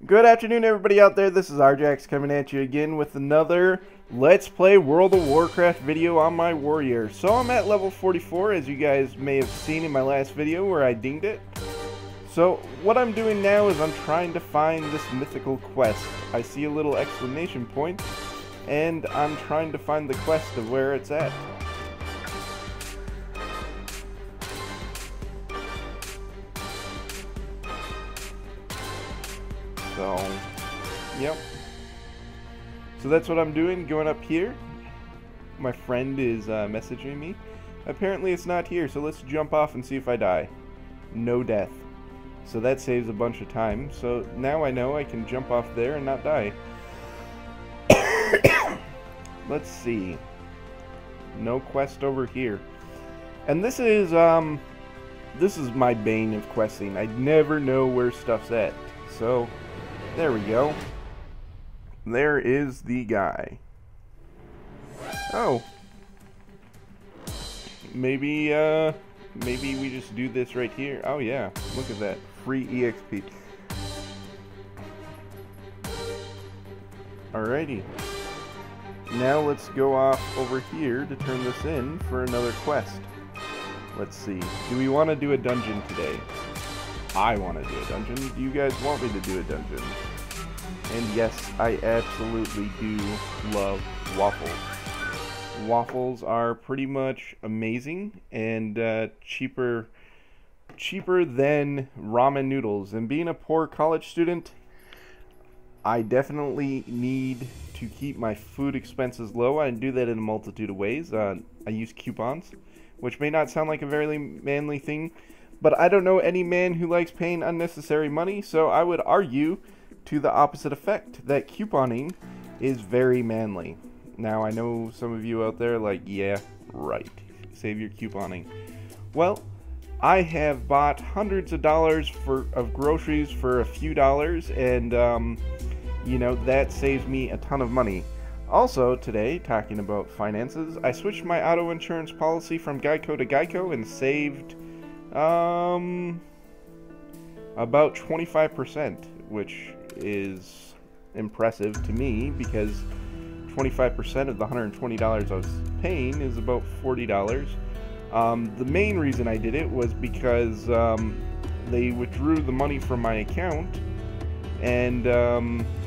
Good afternoon, everybody out there. This is Arjax coming at you again with another Let's Play World of Warcraft video on my warrior. So I'm at level 44, as you guys may have seen in my last video where I dinged it. So what I'm doing now is I'm trying to find this mythical quest. I see a little exclamation point, and I'm trying to find the quest of where it's at. So, yep. So that's what I'm doing, going up here. My friend is messaging me. Apparently it's not here, so let's jump off and see if I die. No death. So that saves a bunch of time. So now I know I can jump off there and not die. Let's see. No quest over here. And this is my bane of questing. I never know where stuff's at. So there we go. There is the guy. Oh. Maybe we just do this right here. Oh yeah, look at that. Free EXP. Alrighty. Now let's go off over here to turn this in for another quest. Let's see. Do we want to do a dungeon today? I want to do a dungeon. Do you guys want me to do a dungeon? And yes, I absolutely do love waffles. Waffles are pretty much amazing and cheaper than ramen noodles. And being a poor college student, I definitely need to keep my food expenses low. I do that in a multitude of ways. I use coupons, which may not sound like a very manly thing, but I don't know any man who likes paying unnecessary money, so I would argue to the opposite effect, that couponing is very manly. Now, I know some of you out there are like, yeah, right, save your couponing. Well, I have bought hundreds of dollars of groceries for a few dollars, and, you know, that saves me a ton of money. Also, today, talking about finances, I switched my auto insurance policy from Geico to Geico and saved about 25%, which is impressive to me because 25% of the $120 I was paying is about $40. The main reason I did it was because they withdrew the money from my account, and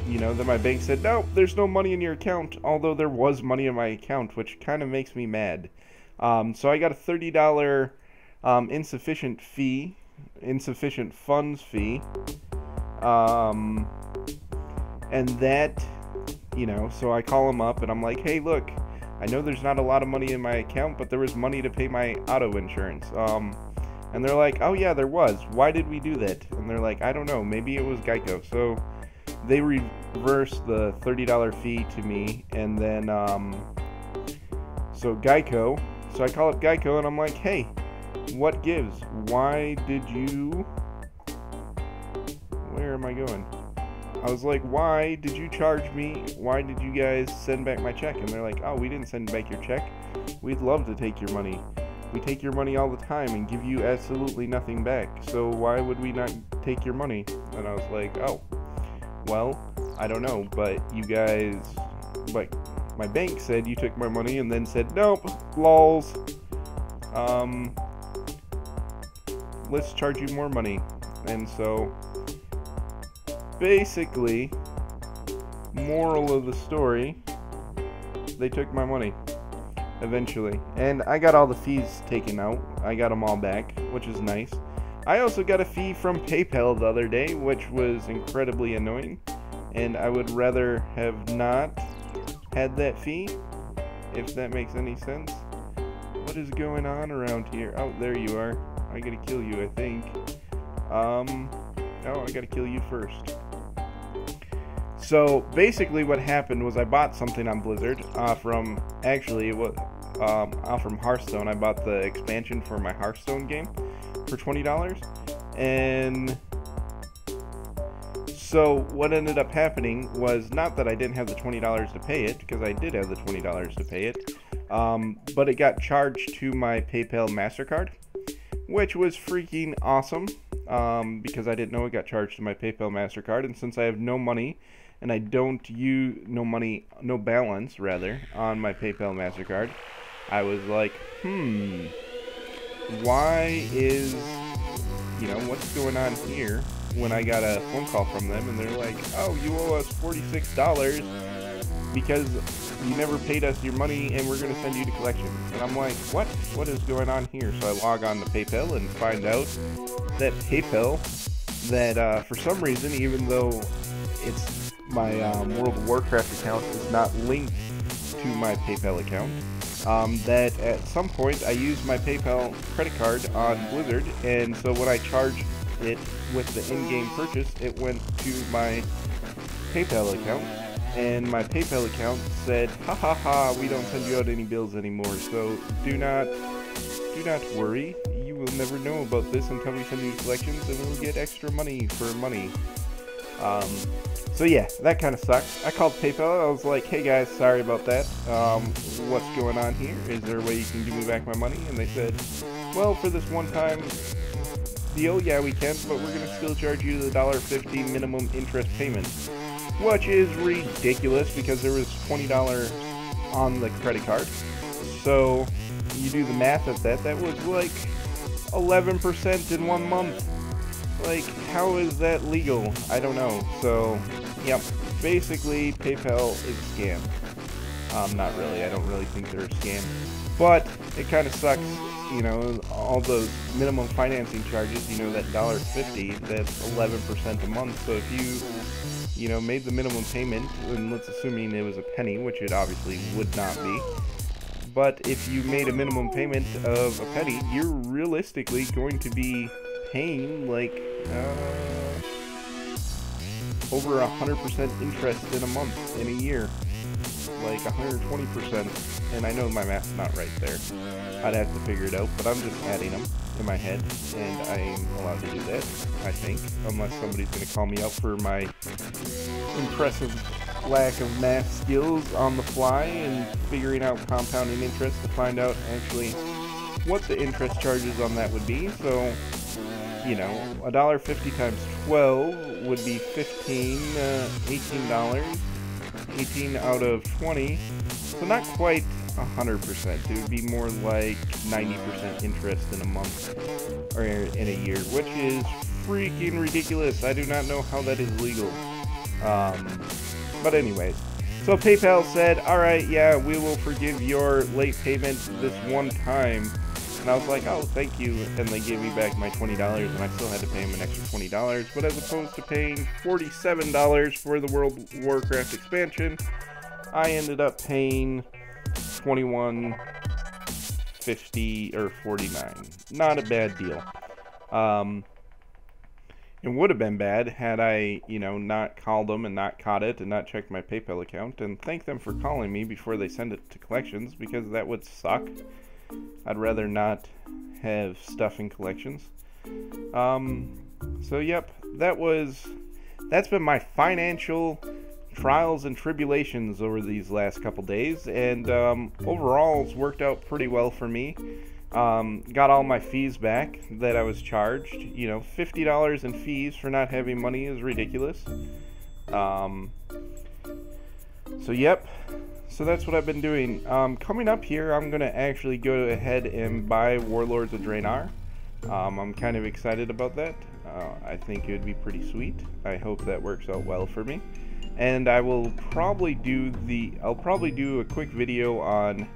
you know, then my bank said, no, there's no money in your account, although there was money in my account, which kind of makes me mad. So I got a $30 insufficient funds fee, and that, you know, so I call them up and I'm like, hey, look, I know there's not a lot of money in my account, but there was money to pay my auto insurance. And they're like, oh yeah, there was. Why did we do that? And they're like, I don't know, maybe it was Geico. So they reversed the $30 fee to me, and then so Geico, so I call up Geico and I'm like, hey, what gives? Why did you, where am I going? I was like, why did you charge me? Why did you guys send back my check? And they're like, oh, we didn't send back your check. We'd love to take your money. We take your money all the time and give you absolutely nothing back. So why would we not take your money? And I was like, oh, well, I don't know, but you guys, like, my bank said you took my money and then said, nope, lols. Let's charge you more money. And so basically, moral of the story, they took my money eventually, and I got all the fees taken out. I got them all back, which is nice. I also got a fee from PayPal the other day, which was incredibly annoying, and I would rather have not had that fee, if that makes any sense. What is going on around here? Oh, there you are. I gotta kill you, I think. Oh, I gotta kill you first. So basically what happened was I bought something on Blizzard from Hearthstone. I bought the expansion for my Hearthstone game for $20, and so what ended up happening was, not that I didn't have the $20 to pay it, because I did have the $20 to pay it, but it got charged to my PayPal MasterCard, which was freaking awesome. because I didn't know it got charged to my PayPal MasterCard, and since I have no money and I don't use no balance rather on my PayPal MasterCard, I was like, why is, what's going on here? When I got a phone call from them and they're like, oh, you owe us $46 because you never paid us your money and we're going to send you to collections. And I'm like, what is going on here? So I log on to PayPal and find out that PayPal, that for some reason, even though it's my World of Warcraft account is not linked to my PayPal account, that at some point I used my PayPal credit card on Blizzard, and so when I charged it with the in-game purchase, it went to my PayPal account, and my PayPal account said, ha ha ha, we don't send you out any bills anymore, so do not worry, you will never know about this until we send you collections and we'll get extra money for money. So yeah, that kind of sucks. I called PayPal. I was like, hey guys, sorry about that. What's going on here? Is there a way you can give me back my money? And they said, well, for this one-time deal, yeah, we can, but we're going to still charge you the $1.50 minimum interest payment, which is ridiculous because there was $20 on the credit card. So you do the math at that. That was like 11% in 1 month. Like, how is that legal? I don't know. So, yep, basically PayPal is a scam. Not really. I don't really think they're a scam. But it kind of sucks, all those minimum financing charges, that $1.50, that's 11% a month. So if you, made the minimum payment, and let's assuming it was a penny, which it obviously would not be. But if you made a minimum payment of a penny, you're realistically going to be paying like over 100% interest in a month, in a year, like 120%, and I know my math's not right there. I'd have to figure it out, but I'm just adding them in my head, and I'm allowed to do that, I think, unless somebody's going to call me out for my impressive lack of math skills on the fly and figuring out compounding interest to find out actually what the interest charges on that would be. So, $1.50 times 12 would be $18. 18 out of 20, so not quite 100%. It would be more like 90% interest in a month or in a year, which is freaking ridiculous. I do not know how that is legal. But anyways, so PayPal said, alright, yeah, we will forgive your late payment this one time. And I was like, oh, thank you. And they gave me back my $20, and I still had to pay them an extra $20. But as opposed to paying $47 for the World of Warcraft expansion, I ended up paying $21.50 or $49. Not a bad deal. It would have been bad had I, not called them and not caught it and not checked my PayPal account and thank them for calling me before they send it to collections, because that would suck. I'd rather not have stuff in collections. So yep, that's been my financial trials and tribulations over these last couple days, and overall it's worked out pretty well for me. Got all my fees back that I was charged. $50 in fees for not having money is ridiculous. So yep. So that's what I've been doing. Coming up here, I'm going to actually go ahead and buy Warlords of Draenor. I'm kind of excited about that. I think it would be pretty sweet. I hope that works out well for me. And I will probably do a quick video on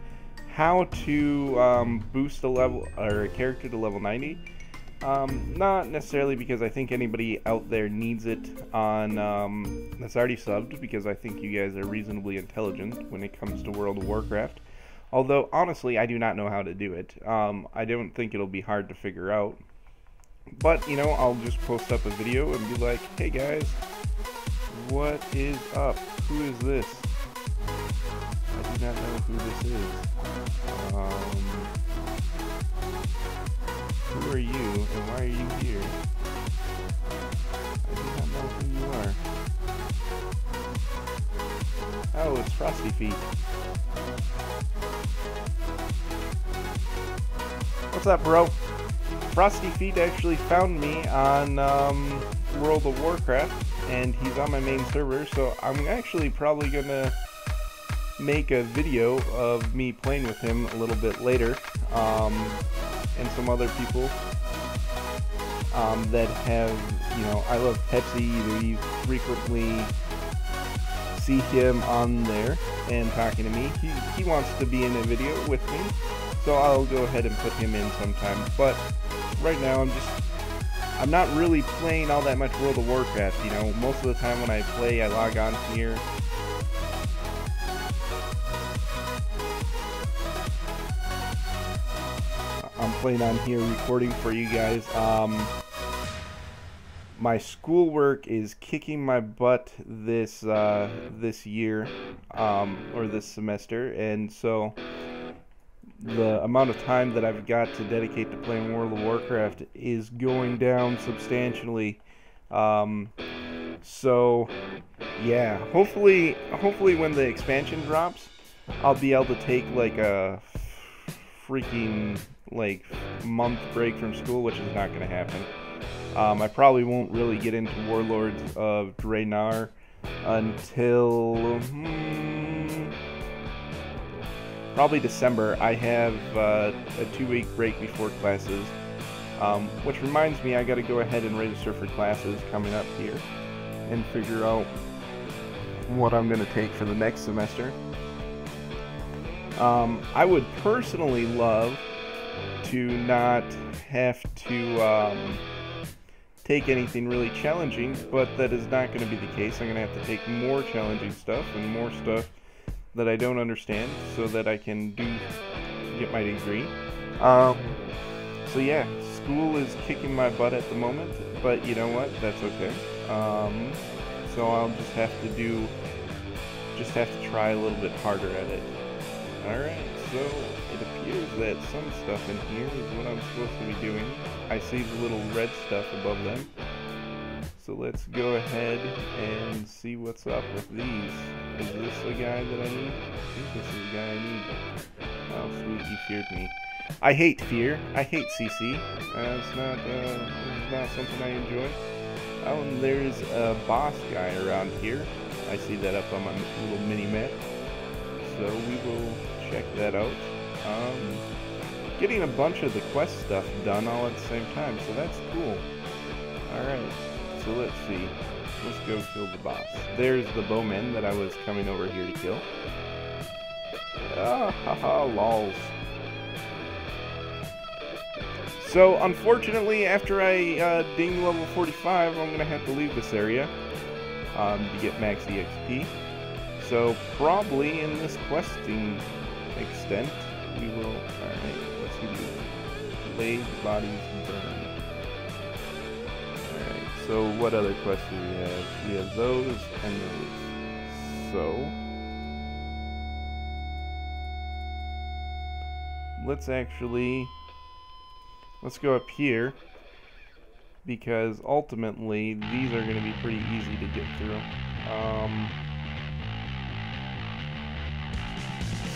how to boost a level or a character to level 90. Not necessarily because I think anybody out there needs it on that's already subbed, because I think you guys are reasonably intelligent when it comes to World of Warcraft. Although, honestly, I do not know how to do it. I don't think it'll be hard to figure out. But, I'll just post up a video and be like, hey guys, what is up? Who is this? I do not know who this is. Who are you, and why are you here? I do not know who you are. Oh, it's Frosty Feet. What's up, bro? Frosty Feet actually found me on World of Warcraft, and he's on my main server, so I'm actually probably gonna make a video of me playing with him a little bit later, and some other people that have, you know, I Love Pepsi. You frequently see him on there and talking to me. He wants to be in a video with me, so I'll go ahead and put him in sometime. But right now I'm not really playing all that much World of Warcraft. You know, most of the time when I play, I log on here. I'm playing on here, recording for you guys. My schoolwork is kicking my butt this this year, or this semester, and so the amount of time that I've got to dedicate to playing World of Warcraft is going down substantially. So yeah, hopefully when the expansion drops, I'll be able to take like a freaking like month break from school, which is not going to happen. I probably won't really get into Warlords of Draenor until probably December. I have a 2-week break before classes, which reminds me I got to go ahead and register for classes coming up here and figure out what I'm going to take for the next semester. I would personally love to not have to take anything really challenging, but that is not going to be the case. I'm going to have to take more challenging stuff and more stuff that I don't understand so that I can get my degree. So yeah, school is kicking my butt at the moment, but you know what? That's okay. So I'll just have to try a little bit harder at it. Alright, so it appears that some stuff in here is what I'm supposed to be doing. I see the little red stuff above them. So let's go ahead and see what's up with these. Is this the guy that I need? I think this is the guy I need. Oh sweet, he feared me. I hate fear. I hate CC. It's not something I enjoy. Oh, and there's a boss guy around here. I see that up on my little mini-map. So we will check that out. Getting a bunch of the quest stuff done all at the same time, so that's cool. Alright, so let's see. Let's go kill the boss. There's the bowman that I was coming over here to kill. Ah, haha, lols. So, unfortunately, after I ding level 45, I'm going to have to leave this area to get max EXP. So, probably in this questing extent, we will... Alright, what's he doing? Lay bodies burn. Alright, so what other quests do we have? We have those and those. So... let's go up here, because ultimately these are going to be pretty easy to get through.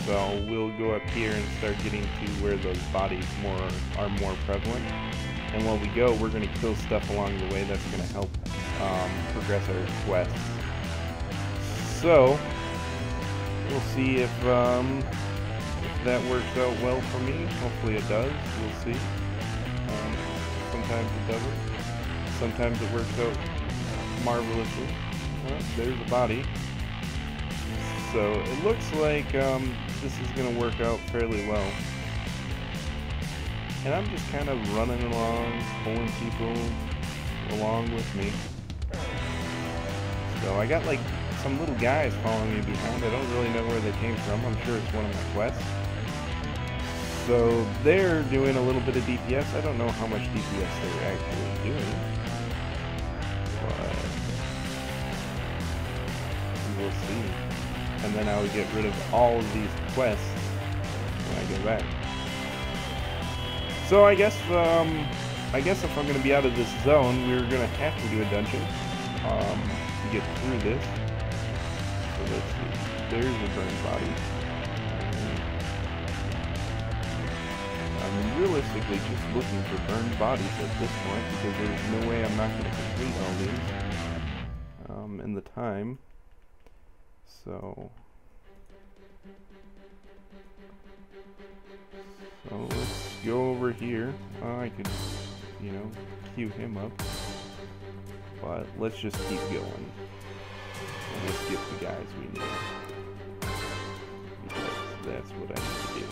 So we'll go up here and start getting to where those bodies are more prevalent. And while we go, we're going to kill stuff along the way that's going to help progress our quests. So we'll see if that works out well for me. Hopefully it does. We'll see. Sometimes it doesn't. Sometimes it works out marvelously. There's the body. So it looks like this is going to work out fairly well. And I'm just kind of running along, pulling people along with me. So I got like some little guys following me behind. I don't really know where they came from. I'm sure it's one of my quests. So they're doing a little bit of DPS. I don't know how much DPS they're actually doing, but we'll see. And then I would get rid of all of these quests when I go back. So I guess if I'm gonna be out of this zone, we're gonna have to do a dungeon to get through this. So let's see. There's a burn body. I'm realistically just looking for burned bodies at this point because there's no way I'm not going to complete all these in the time. So let's go over here. I could, you know, queue him up. But let's just keep going. And let's get the guys we need. Because that's what I need to do.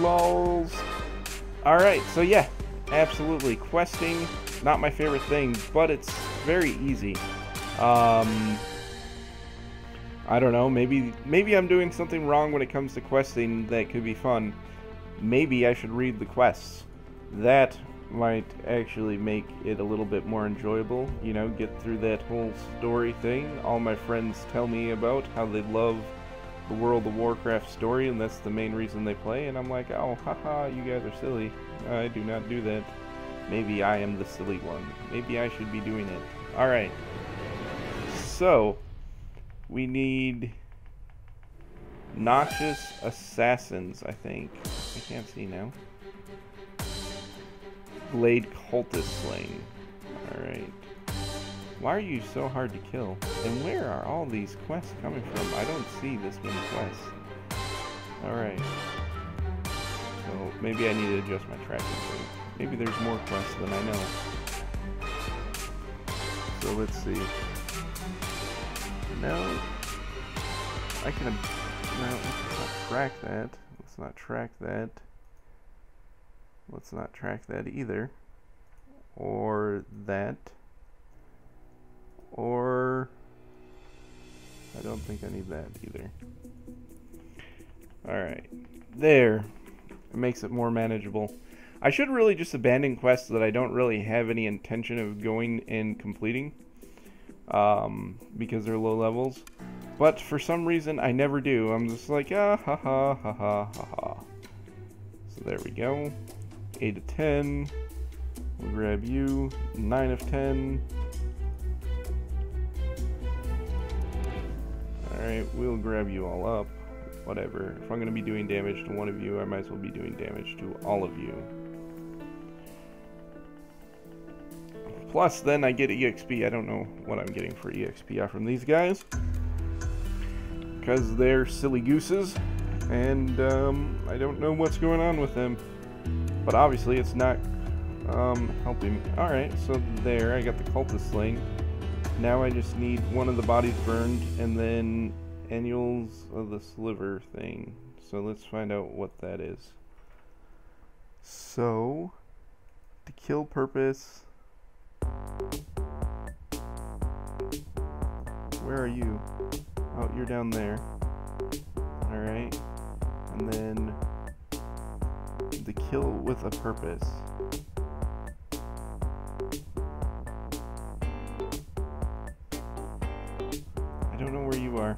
Lols. Alright, so yeah, absolutely. Questing, not my favorite thing, but it's very easy. I don't know, maybe I'm doing something wrong when it comes to questing that could be fun. Maybe I should read the quests. That might actually make it a little bit more enjoyable, you know, get through that whole story thing. All my friends tell me about how they love the World of Warcraft story, and that's the main reason they play, and I'm like, oh, haha, you guys are silly. I do not do that. Maybe I am the silly one. Maybe I should be doing it. Alright. So, we need Noxious Assassins, I think. I can't see now. Blade Cultist Slaying. Alright. Why are you so hard to kill? And where are all these quests coming from? I don't see this many quests. Alright. So maybe I need to adjust my tracking thing. Maybe there's more quests than I know. So let's see. No. I can... No, let's not track that. Let's not track that. Let's not track that either. Or that. Or... I don't think I need that either. Alright. There. It makes it more manageable. I should really just abandon quests that I don't really have any intention of going and completing. Because they're low levels. But for some reason, I never do. I'm just like, ah, ha ha ha ha ha ha. So there we go. 8 of 10. We'll grab you. 9 of 10. Alright, we'll grab you all up. Whatever. If I'm going to be doing damage to one of you, I might as well be doing damage to all of you. Plus, then I get EXP. I don't know what I'm getting for EXP from these guys. Because they're silly gooses. And I don't know what's going on with them. But obviously it's not helping. Alright, so there, I got the cultist slain. Now I just need one of the bodies burned, and then annuals of the sliver thing. So let's find out what that is. So, to kill purpose... Where are you? Oh, you're down there. Alright. And then... the kill with a purpose. I don't know where you are.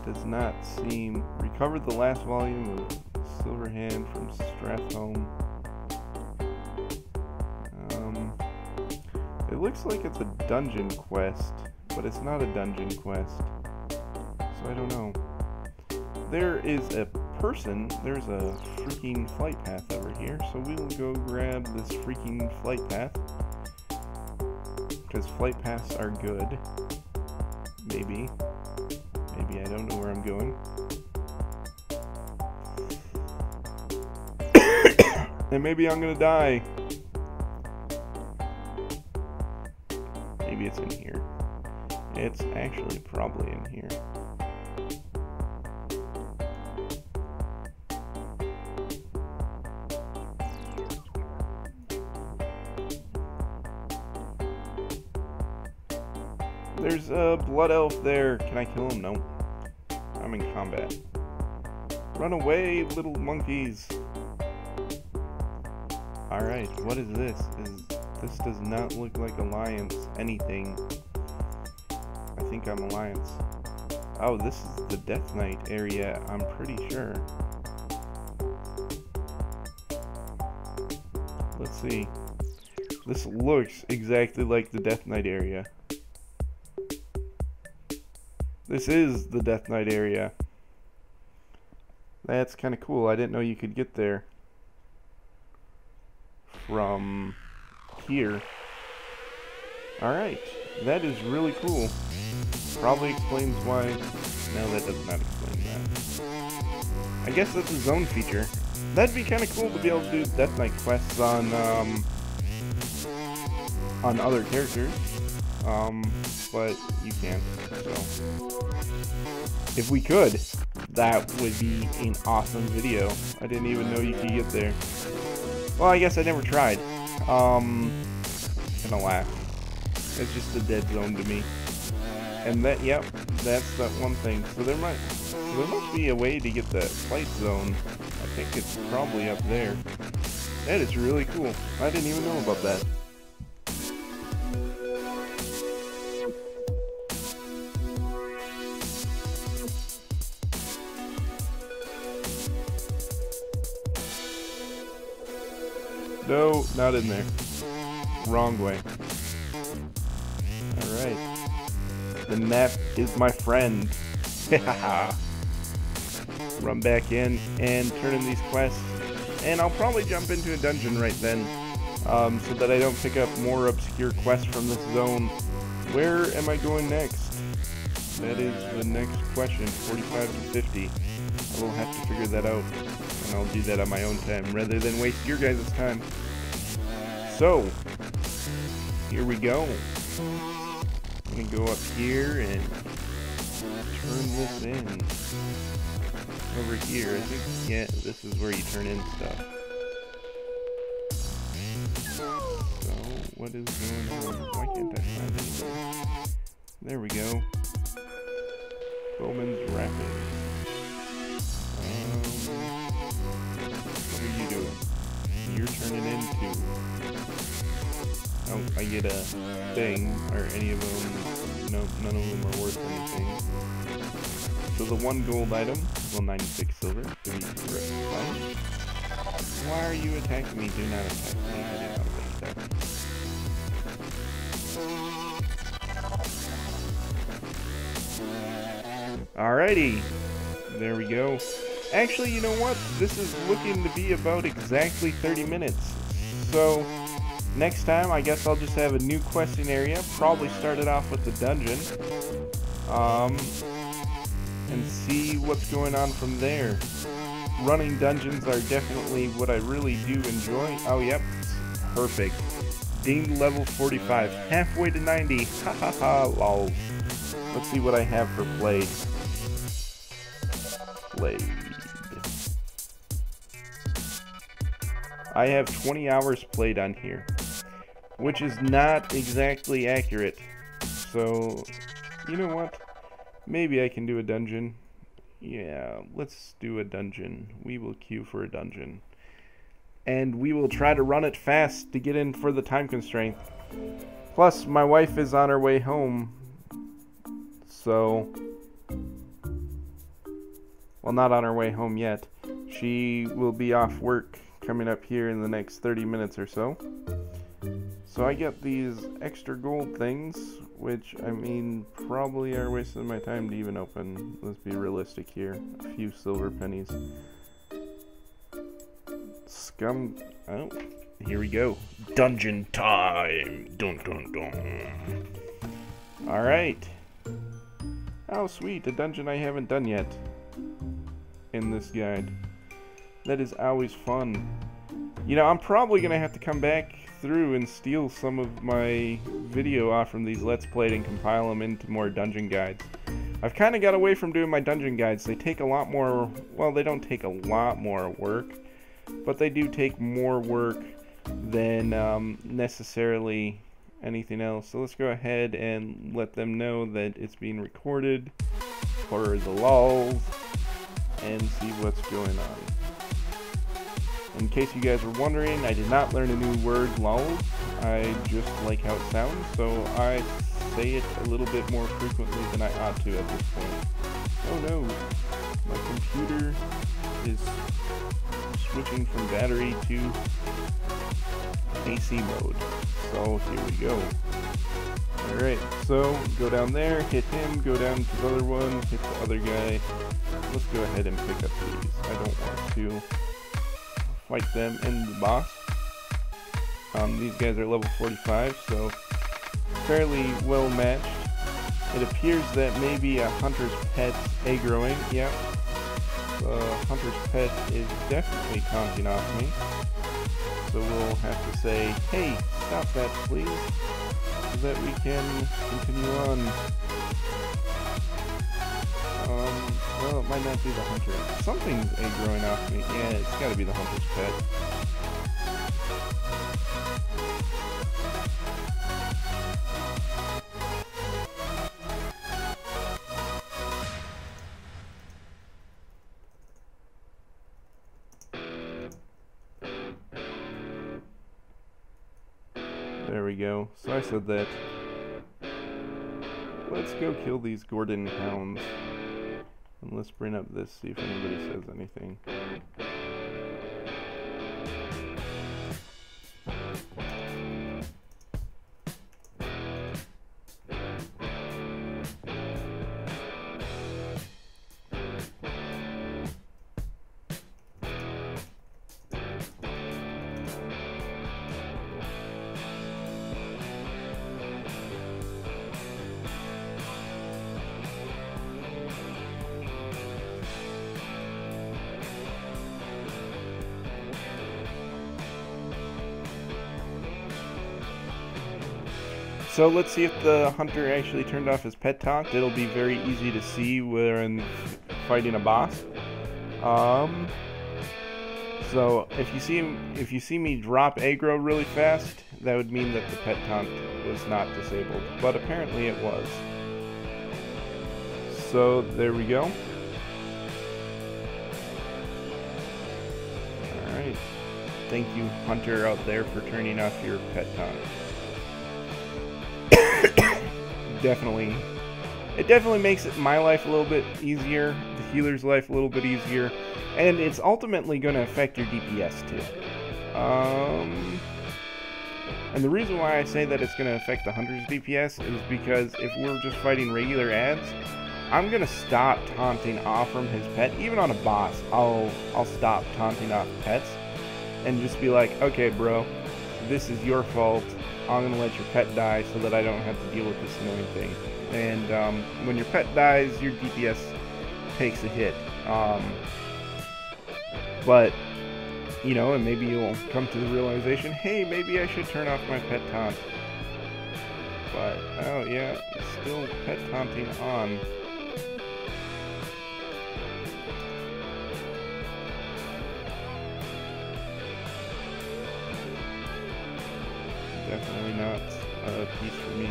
Does not seem... Recovered the last volume of Silverhand from Strathholm. It looks like it's a dungeon quest, but it's not a dungeon quest. So I don't know. There is a person, there's a freaking flight path over here, so we will go grab this freaking flight path. Because flight paths are good. Maybe. Maybe, I don't know where I'm going. And maybe I'm gonna die. Maybe it's in here. It's actually probably in here. There's a blood elf there. Can I kill him? No. I'm in combat. Run away, little monkeys. Alright, what is this? This does not look like Alliance anything. I think I'm Alliance. Oh, this is the Death Knight area, I'm pretty sure. Let's see. This looks exactly like the Death Knight area. This is the Death Knight area. That's kind of cool. I didn't know you could get there from here. Alright, that is really cool. Probably explains why... No, that does not explain that. I guess that's a zone feature. That'd be kind of cool to be able to do Death Knight quests on other characters. But you can't, so... If we could, that would be an awesome video. I didn't even know you could get there. Well, I guess I never tried. Gonna laugh. It's just a dead zone to me. And that, yep, that's that one thing. So there must be a way to get that fight zone. I think it's probably up there. That is really cool. I didn't even know about that. No, not in there. Wrong way. Alright. The map is my friend. Run back in and turn in these quests. And I'll probably jump into a dungeon right then. So that I don't pick up more obscure quests from this zone. Where am I going next? That is the next question. 45 to 50. I will have to figure that out. And I'll do that on my own time rather than waste your guys' time. So, here we go. I'm gonna go up here and turn this in. Over here, I think, yeah, this is where you turn in stuff. So, what is going on? Why can't I find anything? There we go. Bowman's Rapid. What are you doing? You're turning into... Oh, I get a thing, or any of them. No, none of them are worth anything. So the one gold item, well, 96 silver, to be correct. Why are you attacking me? Do not attack me. I did not like that. Alrighty. There we go. Actually, you know what? This is looking to be about exactly 30 minutes. So, next time, I guess I'll just have a new questing area. Probably start it off with the dungeon. And see what's going on from there. Running dungeons are definitely what I really do enjoy. Oh, yep. Perfect. Deemed level 45. Halfway to 90. Ha ha ha, lol. Let's see what I have for played. I have 20 hours played on here, which is not exactly accurate. So, you know what? Maybe I can do a dungeon. Yeah, let's do a dungeon. We will queue for a dungeon. And we will try to run it fast to get in for the time constraint. Plus, my wife is on her way home. So... Well, not on her way home yet. She will be off work coming up here in the next 30 minutes or so. So I get these extra gold things, which, I mean, probably are wasting my time to even open. Let's be realistic here. A few silver pennies. Scum... Oh, here we go. Dungeon time! Dun dun dun. Alright. Oh, sweet. A dungeon I haven't done yet in this guide. That is always fun. You know, I'm probably going to have to come back through and steal some of my video off from these Let's Play and compile them into more dungeon guides. I've kind of got away from doing my dungeon guides. They take a lot more, well, they don't take a lot more work, but they do take more work than necessarily anything else. So let's go ahead and let them know that it's being recorded for the lulz and see what's going on. In case you guys were wondering, I did not learn a new word, lulz. I just like how it sounds, so I say it a little bit more frequently than I ought to at this point. Oh no, my computer is switching from battery to AC mode. So here we go. Alright, so go down there, hit him, go down to the other one, hit the other guy. Let's go ahead and pick up these. I don't want to fight them in the boss. These guys are level 45, so fairly well matched. It appears that maybe a hunter's pet's aggroing. Yep. The hunter's pet is definitely taunting off me. So we'll have to say, hey, stop that please, so that we can continue on. Well, it might not be the hunter. Something's aggroing off me. Yeah, it's gotta be the hunter's pet. There we go. So I said that. Let's go kill these Gordon hounds. And let's bring up this, see if anybody says anything. So let's see if the hunter actually turned off his pet taunt. It'll be very easy to see when fighting a boss. So if you see me drop aggro really fast, that would mean that the pet taunt was not disabled, but apparently it was. So there we go. Alright. Thank you, hunter out there, for turning off your pet taunt. It definitely makes my life a little bit easier, the healer's life a little bit easier, and it's ultimately going to affect your DPS too. And the reason why I say that it's going to affect the hunter's DPS is because if we're just fighting regular ads, I'm going to stop taunting off from his pet. Even on a boss, I'll stop taunting off pets and just be like, okay bro, this is your fault. I'm going to let your pet die so that I don't have to deal with this annoying thing. And when your pet dies, your DPS takes a hit. But, you know, and maybe you'll come to the realization, hey, maybe I should turn off my pet taunt. But, oh yeah, still pet taunting on. Definitely not a piece for me.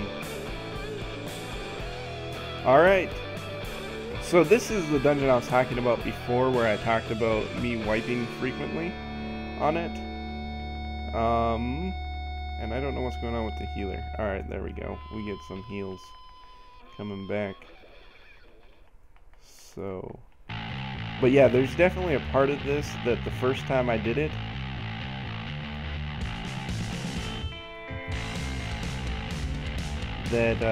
Alright. So this is the dungeon I was talking about before, where I talked about me wiping frequently on it. And I don't know what's going on with the healer. Alright, there we go. We get some heals coming back. So, but yeah, there's definitely a part of this that the first time I did it, that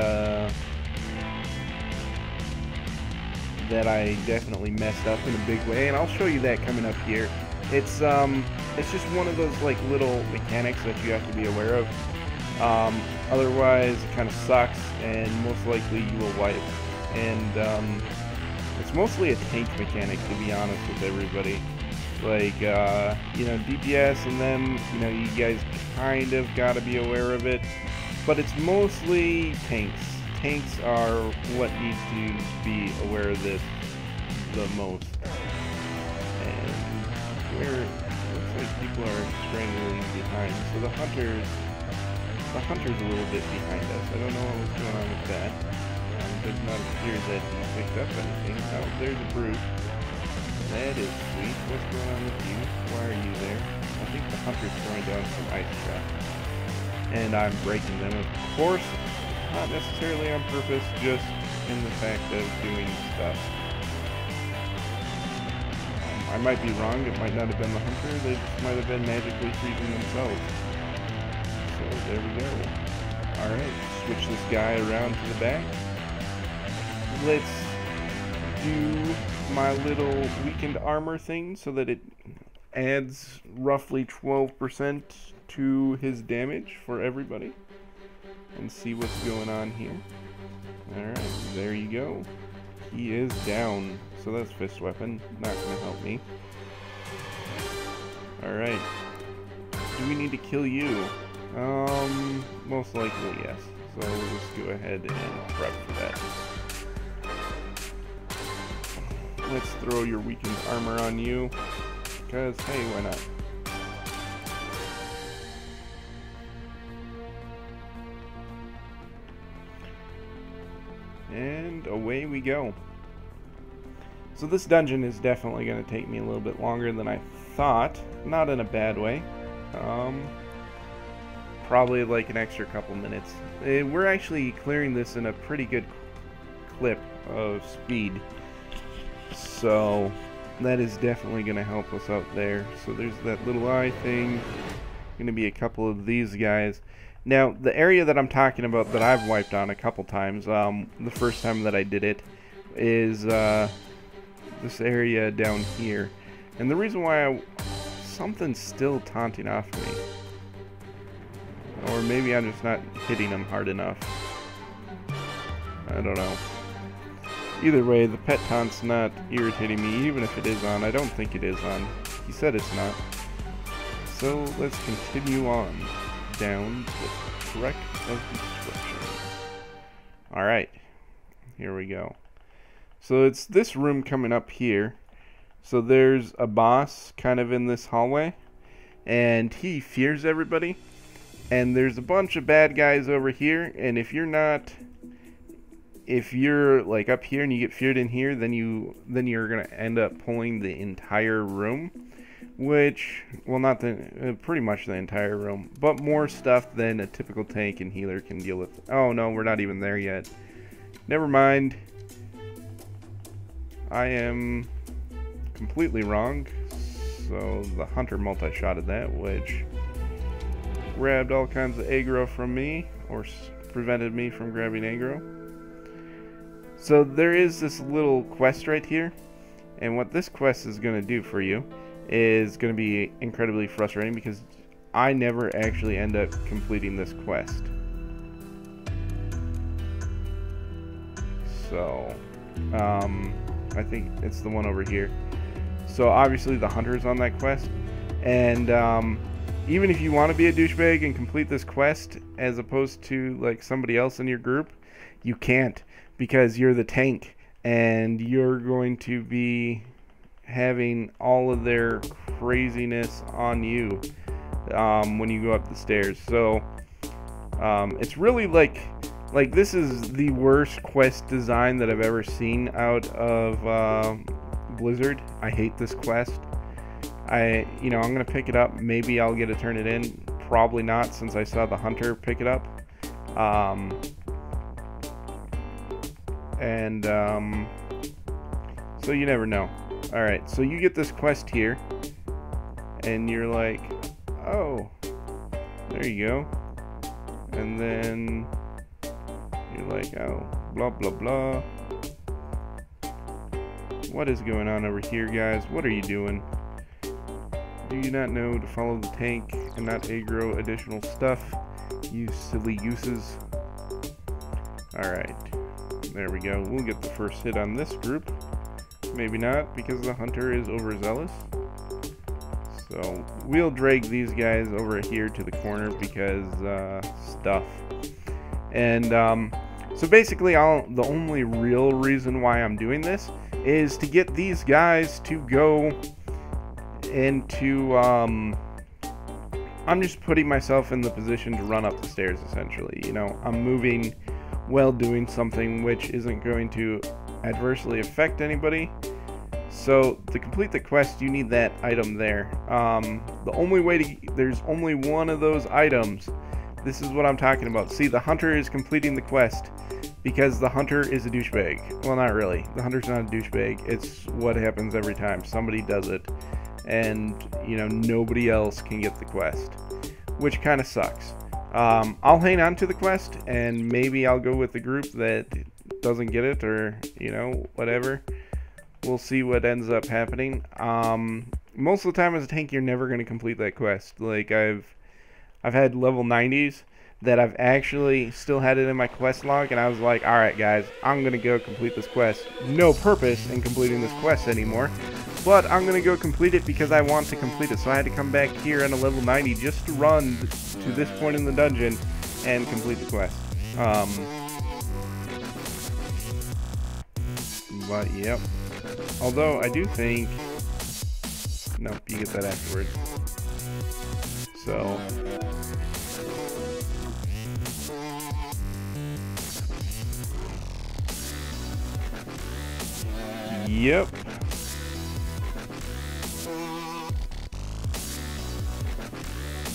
I definitely messed up in a big way, and I'll show you that coming up here. It's just one of those like little mechanics that you have to be aware of. Otherwise, it kind of sucks, and most likely you will wipe. And it's mostly a tank mechanic, to be honest with everybody. Like, you know, DPS and them, you know, you guys kind of got to be aware of it. But it's mostly tanks. Tanks are what need to be aware of this the most. And where looks like people are strangling behind. So the hunter's a little bit behind us. I don't know what's going on with that. It does not appear that he picked up anything. Oh, there's a brute. That is sweet. What's going on with you? Why are you there? I think the hunter's throwing down some ice traps. And I'm breaking them, of course, not necessarily on purpose, just in the fact of doing stuff. I might be wrong, it might not have been the hunter, they just might have been magically freezing themselves. So There we go. Alright, switch this guy around to the back. Let's do my little weakened armor thing so that it adds roughly 12% to his damage for everybody. And see what's going on here. Alright, there you go. He is down. So that's fist weapon. Not going to help me. Alright. Do we need to kill you? Most likely yes. So we'll just go ahead and prep for that. Let's throw your weakened armor on you. Because, hey, why not? And away we go. So this dungeon is definitely going to take me a little bit longer than I thought. Not in a bad way. Probably like an extra couple minutes. We're actually clearing this in a pretty good clip of speed. So that is definitely going to help us out there. So there's that little eye thing. Going to be a couple of these guys. Now, the area that I'm talking about that I've wiped on a couple times, the first time that I did it, is this area down here. And the reason why something's still taunting off me. Or maybe I'm just not hitting him hard enough. I don't know. Either way, the pet taunt's not irritating me, even if it is on. I don't think it is on. He said it's not. So let's continue on down the track of destruction. Alright, here we go. So it's this room coming up here. So there's a boss kind of in this hallway, and he fears everybody. And there's a bunch of bad guys over here, and if you're like up here and you get feared in here, then you're gonna end up pulling the entire room. Which, well, not pretty much the entire room, but more stuff than a typical tank and healer can deal with. Oh no, we're not even there yet. Never mind. I am completely wrong. So the hunter multi-shotted that, which grabbed all kinds of aggro from me, or prevented me from grabbing aggro. So there is this little quest right here, and what this quest is going to do for you is going to be incredibly frustrating because I never actually end up completing this quest. So, I think it's the one over here. So obviously the hunter's on that quest, and even if you want to be a douchebag and complete this quest as opposed to like somebody else in your group, you can't, because you're the tank and you're going to be having all of their craziness on you when you go up the stairs. So it's really like this is the worst quest design that I've ever seen out of Blizzard. I hate this quest. I'm gonna pick it up. Maybe I'll get to turn it in. Probably not, since I saw the hunter pick it up. So you never know. Alright, so you get this quest here, and you're like, oh, there you go. And then you're like, oh, blah blah blah. What is going on over here, guys? What are you doing? Do you not know to follow the tank and not aggro additional stuff, you silly gooses? Alright, there we go. We'll get the first hit on this group. Maybe not, because the hunter is overzealous. So we'll drag these guys over here to the corner because stuff. And so basically the only real reason why I'm doing this is to get these guys to go into I'm just putting myself in the position to run up the stairs, essentially. I'm moving while doing something which isn't going to adversely affect anybody. So to complete the quest, you need that item there. The only way there's only one of those items. This is what I'm talking about. See, the hunter is completing the quest because the hunter is a douchebag. Well, not really. The hunter's not a douchebag. It's what happens every time somebody does it, and nobody else can get the quest, which kind of sucks. I'll hang on to the quest, and maybe I'll go with the group that doesn't get it, or, you know, whatever. We'll see what ends up happening. Most of the time as a tank, you're never going to complete that quest. Like, I've had level 90s that I've actually still had it in my quest log, and I was like, alright guys, I'm going to go complete this quest. No purpose in completing this quest anymore, but I'm going to go complete it because I want to complete it. So I had to come back here on a level 90 just to run to this point in the dungeon and complete the quest. But yep. Although I do think, nope, you get that afterwards. So yep.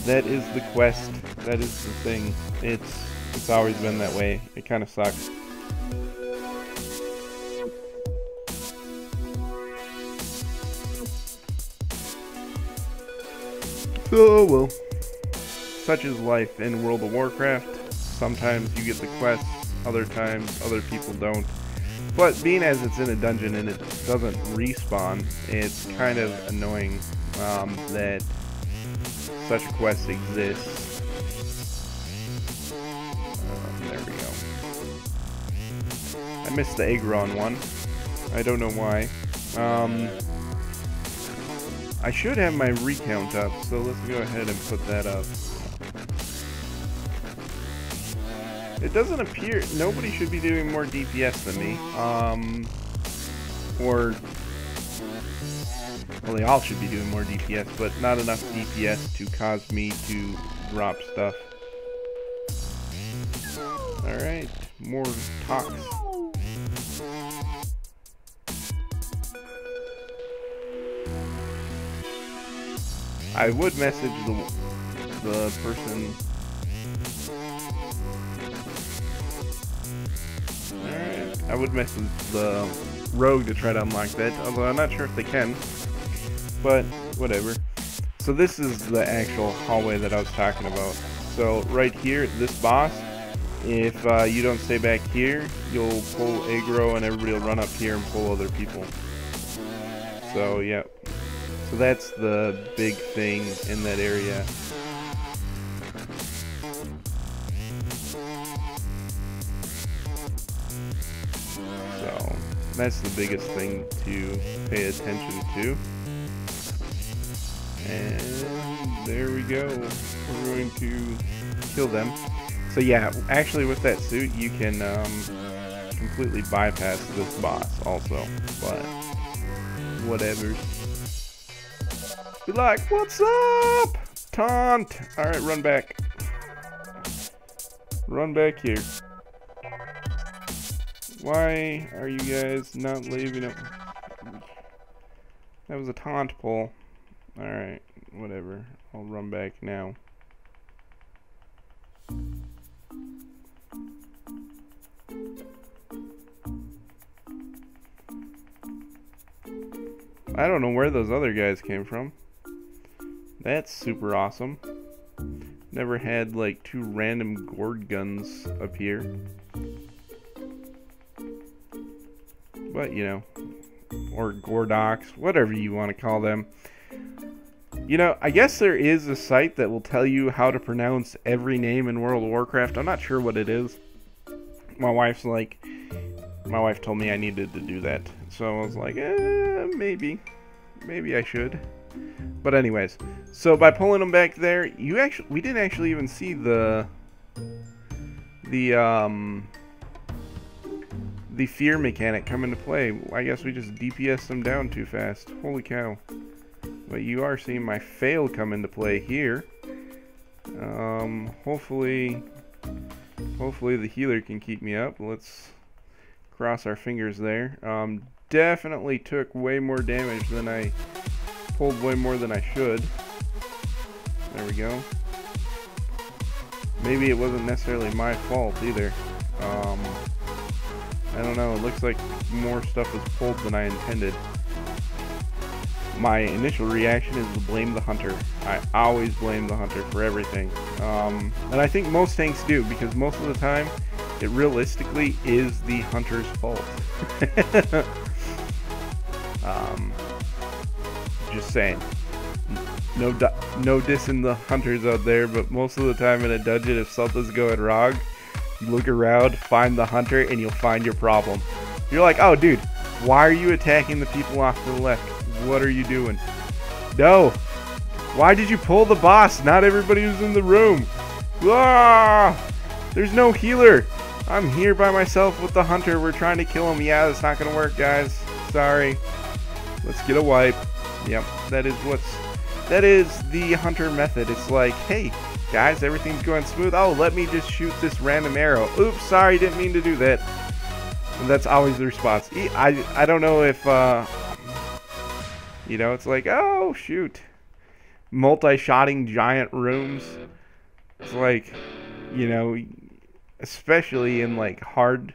That is the quest. That is the thing. It's always been that way. It kind of sucks. Oh well. Such is life in World of Warcraft. Sometimes you get the quests, other times other people don't. But being as it's in a dungeon and it doesn't respawn, it's kind of annoying that such a quest exists. There we go. I missed the Agron one. I don't know why. I should have my recount up, so let's go ahead and put that up. It doesn't appear, nobody should be doing more DPS than me. Or, well, they all should be doing more DPS, but not enough DPS to cause me to drop stuff. Alright, more talks. I would message the person. Alright, I would message the rogue to try to unlock that, although I'm not sure if they can. But, whatever. So this is the actual hallway that I was talking about. So, right here, this boss, if you don't stay back here, you'll pull aggro and everybody will run up here and pull other people. So, yeah. So that's the big thing in that area. So that's the biggest thing to pay attention to. And there we go. We're going to kill them. So yeah, actually with that suit you can completely bypass this boss also. But whatever. Be like, what's up? Taunt! Alright, run back. Run back here. Why are you guys not leaving it? That was a taunt pull. Alright, whatever. I'll run back now. I don't know where those other guys came from. That's super awesome. Never had like 2 random gourd guns appear. But you know, or Gordox, whatever you want to call them. You know, I guess there is a site that will tell you how to pronounce every name in World of Warcraft. I'm not sure what it is. My wife told me I needed to do that. So I was like, maybe I should. But anyways, so by pulling them back there, we didn't actually even see the fear mechanic come into play. I guess we just DPS them down too fast. Holy cow. But you are seeing my fail come into play here. Hopefully the healer can keep me up. Let's cross our fingers there. Definitely took way more damage than I pulled, way more than I should. There we go. Maybe it wasn't necessarily my fault either. I don't know. It looks like more stuff was pulled than I intended. my initial reaction is to blame the hunter. I always blame the hunter for everything. And I think most tanks do, because most of the time, it realistically is the hunter's fault. Just saying. No dissing the hunters out there, but most of the time in a dungeon, if something's going wrong, you look around, find the hunter, and you'll find your problem. You're like, oh dude, why are you attacking the people off to the left? What are you doing? No! Why did you pull the boss? Not everybody was in the room. Ah! There's no healer. I'm here by myself with the hunter. We're trying to kill him. Yeah, that's not gonna work, guys. Sorry. Let's get a wipe. Yep, that is the hunter method. It's like, hey, guys, everything's going smooth. Oh, let me just shoot this random arrow. Oops, sorry, didn't mean to do that. And that's always the response. I don't know if, you know, it's like, oh, shoot. Multi-shotting giant rooms. It's like, you know, especially in, like, hard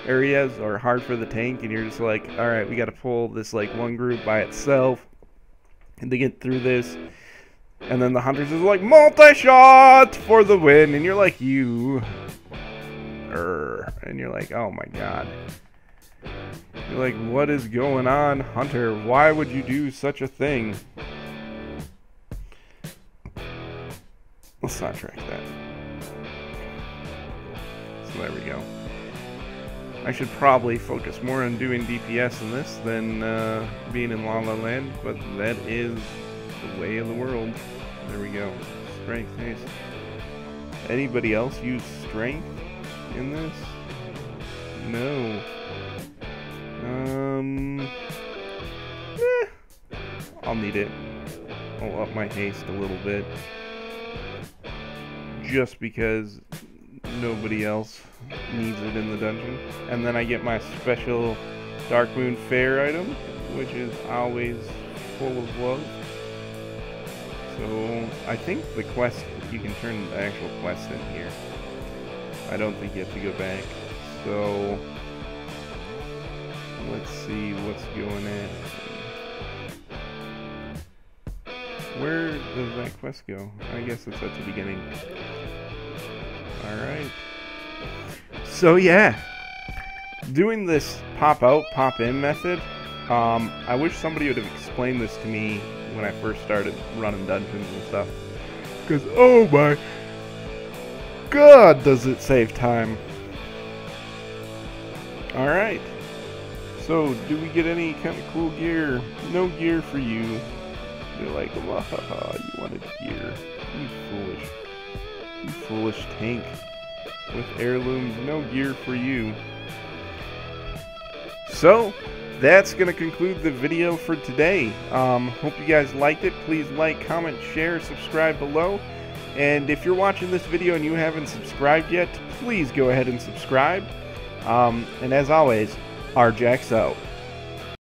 areas or hard for the tank, and you're just like, alright, we gotta pull this, like, one group by itself and to get through this. And then the hunters is like, multi-shot for the win, and you're like, and you're like, oh my god. You're like, what is going on, hunter? Why would you do such a thing? Let's not track that. So there we go. I should probably focus more on doing DPS in this than being in La La Land, but that is the way of the world. There we go. Strength, haste. Anybody else use strength in this? No. I'll need it. I'll up my haste a little bit. Just because nobody else needs it in the dungeon. And then I get my special Dark Moon Fair item, which is always full of love. So I think the quest, you can turn the actual quest in here. I don't think you have to go back. So let's see what's going on. Where does that quest go? I guess it's at the beginning. Alright. So yeah, doing this pop out, pop in method, I wish somebody would have explained this to me when I first started running dungeons and stuff. Because, oh my god, does it save time. Alright. So, do we get any kind of cool gear? No gear for you. You're like, wahaha, you wanted gear. You foolish tank with heirlooms. No gear for you. So, that's going to conclude the video for today. Hope you guys liked it. Please like, comment, share, subscribe below. And if you're watching this video and you haven't subscribed yet, please go ahead and subscribe. And as always, Arjax out.